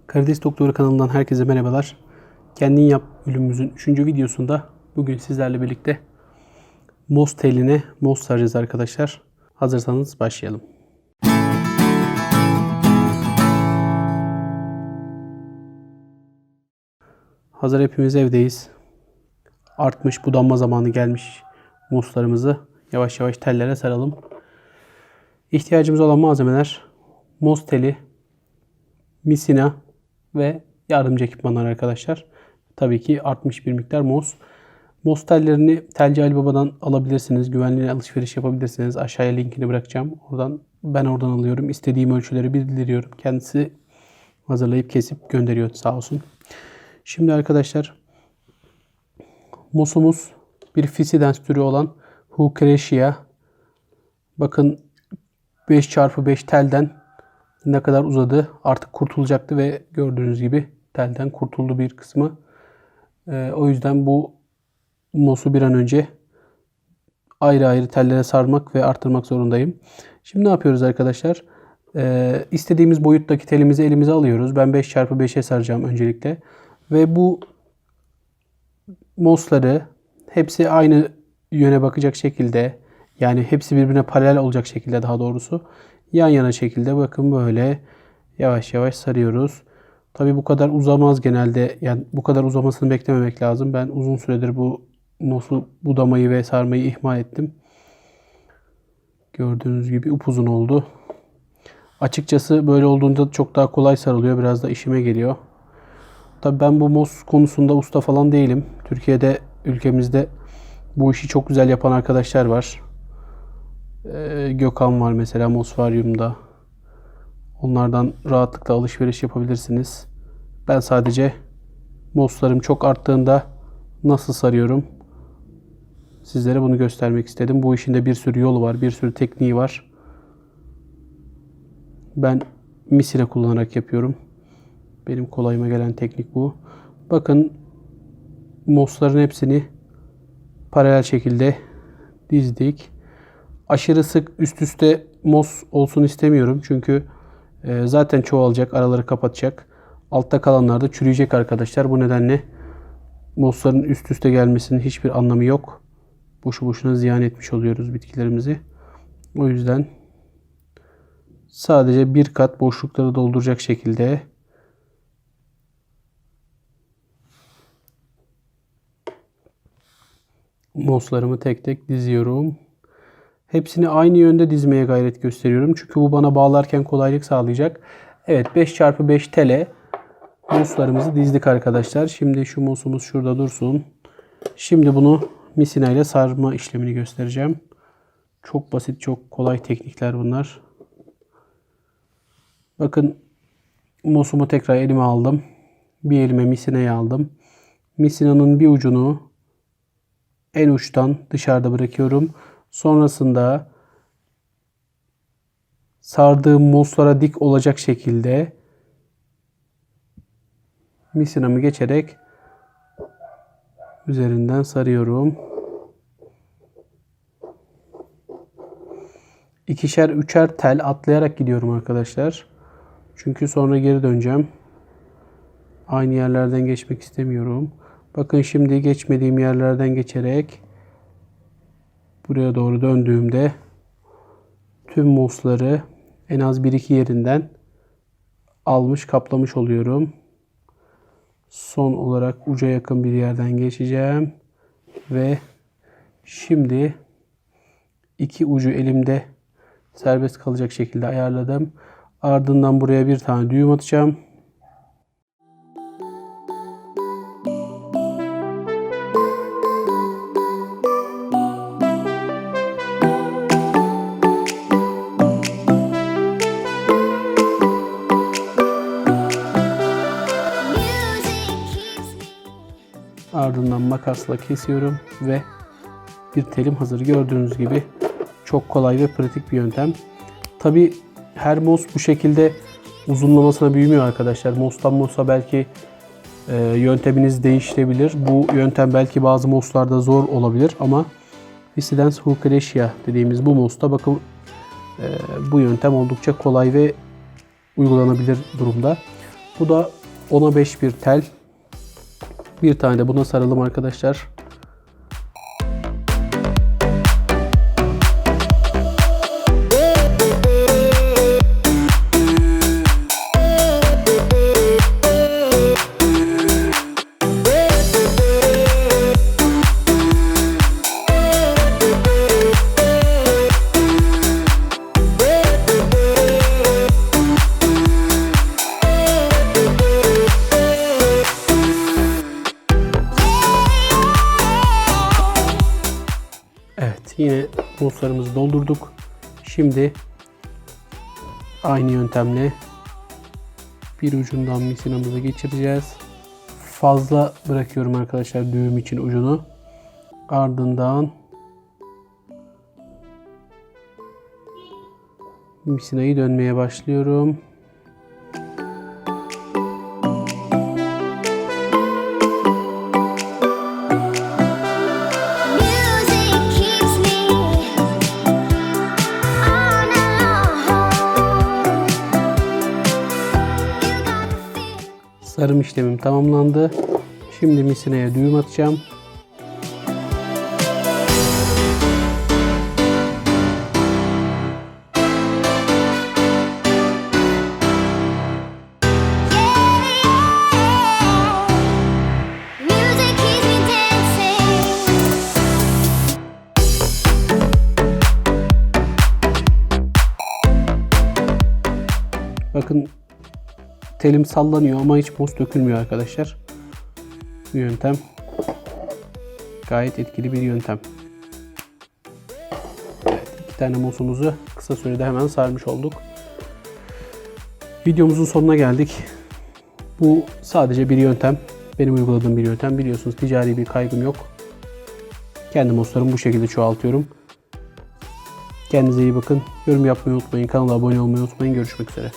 Karides Doktoru kanalından herkese merhabalar. Kendin yap bölümümüzün 3. videosunda bugün sizlerle birlikte mos teline mos saracağız arkadaşlar. Hazırsanız başlayalım. Hazır hepimiz evdeyiz. Artmış, budanma zamanı gelmiş moslarımızı yavaş yavaş tellere saralım. İhtiyacımız olan malzemeler mos teli, misina ve yardımcı ekipmanlar arkadaşlar. Tabii ki artmış bir miktar mos. Mos tellerini Telci Ali Baba'dan alabilirsiniz. Güvenli alışveriş yapabilirsiniz. Aşağıya linkini bırakacağım. Ben oradan alıyorum. İstediğim ölçüleri bildiriyorum. Kendisi hazırlayıp kesip gönderiyor sağ olsun. Şimdi arkadaşlar mosumuz bir Fisidens türü olan Hucrecia. Bakın 5x5 telden ne kadar uzadı. Artık kurtulacaktı ve gördüğünüz gibi telden kurtuldu bir kısmı. O yüzden bu mosu bir an önce ayrı ayrı tellere sarmak ve arttırmak zorundayım. Şimdi ne yapıyoruz arkadaşlar? İstediğimiz boyuttaki telimizi elimize alıyoruz. Ben 5x5'e saracağım öncelikle. Ve bu mosları hepsi aynı yöne bakacak şekilde, yani hepsi birbirine paralel olacak şekilde, daha doğrusu yan yana şekilde bakın böyle yavaş yavaş sarıyoruz. Tabi bu kadar uzamaz genelde. Yani bu kadar uzamasını beklememek lazım. Ben uzun süredir bu mosu budamayı ve sarmayı ihmal ettim. Gördüğünüz gibi upuzun oldu. Açıkçası böyle olduğunda çok daha kolay sarılıyor. Biraz da işime geliyor. Tabi ben bu mos konusunda usta falan değilim. Türkiye'de, ülkemizde bu işi çok güzel yapan arkadaşlar var. Gökhan var mesela Mosvaryum'da. Onlardan rahatlıkla alışveriş yapabilirsiniz. Ben sadece moslarım çok arttığında nasıl sarıyorum sizlere bunu göstermek istedim. Bu işin de bir sürü yolu var, bir sürü tekniği var. Ben misina kullanarak yapıyorum. Benim kolayıma gelen teknik bu. Bakın mosların hepsini paralel şekilde dizdik. Aşırı sık üst üste mos olsun istemiyorum. Çünkü zaten çoğalacak, araları kapatacak. Altta kalanlar da çürüyecek arkadaşlar. Bu nedenle mosların üst üste gelmesinin hiçbir anlamı yok. Boşu boşuna ziyan etmiş oluyoruz bitkilerimizi. O yüzden sadece bir kat boşlukları dolduracak şekilde moslarımı tek tek diziyorum. Hepsini aynı yönde dizmeye gayret gösteriyorum. Çünkü bu bana bağlarken kolaylık sağlayacak. Evet, 5x5 tele moslarımızı dizdik arkadaşlar. Şimdi şu mosumuz şurada dursun. Şimdi bunu misina ile sarma işlemini göstereceğim. Çok basit, çok kolay teknikler bunlar. Bakın mosumu tekrar elime aldım. Bir elime misinayı aldım. Misinanın bir ucunu en uçtan dışarıda bırakıyorum. Sonrasında sardığım moslara dik olacak şekilde misinamı geçerek üzerinden sarıyorum. İkişer üçer tel atlayarak gidiyorum arkadaşlar. Çünkü sonra geri döneceğim. Aynı yerlerden geçmek istemiyorum. Bakın şimdi geçmediğim yerlerden geçerek buraya doğru döndüğümde tüm mosları en az 1-2 yerinden almış, kaplamış oluyorum. Son olarak uca yakın bir yerden geçeceğim. Ve şimdi iki ucu elimde serbest kalacak şekilde ayarladım. Ardından buraya bir tane düğüm atacağım. Ardından makasla kesiyorum ve bir telim hazır. Gördüğünüz gibi çok kolay ve pratik bir yöntem. Tabi her mos bu şekilde uzunlamasına büyümüyor arkadaşlar. Mostan mosa belki yönteminiz değişebilir. Bu yöntem belki bazı moslarda zor olabilir ama Fisidens Hucrecia dediğimiz bu mosta bakın bu yöntem oldukça kolay ve uygulanabilir durumda. Bu da 10'a 5 bir tel. Bir tane de buna saralım arkadaşlar. Evet, yine muslarımızı doldurduk. Şimdi aynı yöntemle bir ucundan misinamızı geçireceğiz. Fazla bırakıyorum arkadaşlar düğüm için ucunu. Ardından misinayı dönmeye başlıyorum. Sarım işlemim tamamlandı. Şimdi misineye düğüm atacağım. Bakın telim sallanıyor ama hiç mos dökülmüyor arkadaşlar. Bu yöntem gayet etkili bir yöntem. Evet, 2 tane mosumuzu kısa sürede hemen sarmış olduk. Videomuzun sonuna geldik. Bu sadece bir yöntem. Benim uyguladığım bir yöntem. Biliyorsunuz ticari bir kaygım yok. Kendi moslarımı bu şekilde çoğaltıyorum. Kendinize iyi bakın. Yorum yapmayı unutmayın. Kanala abone olmayı unutmayın. Görüşmek üzere.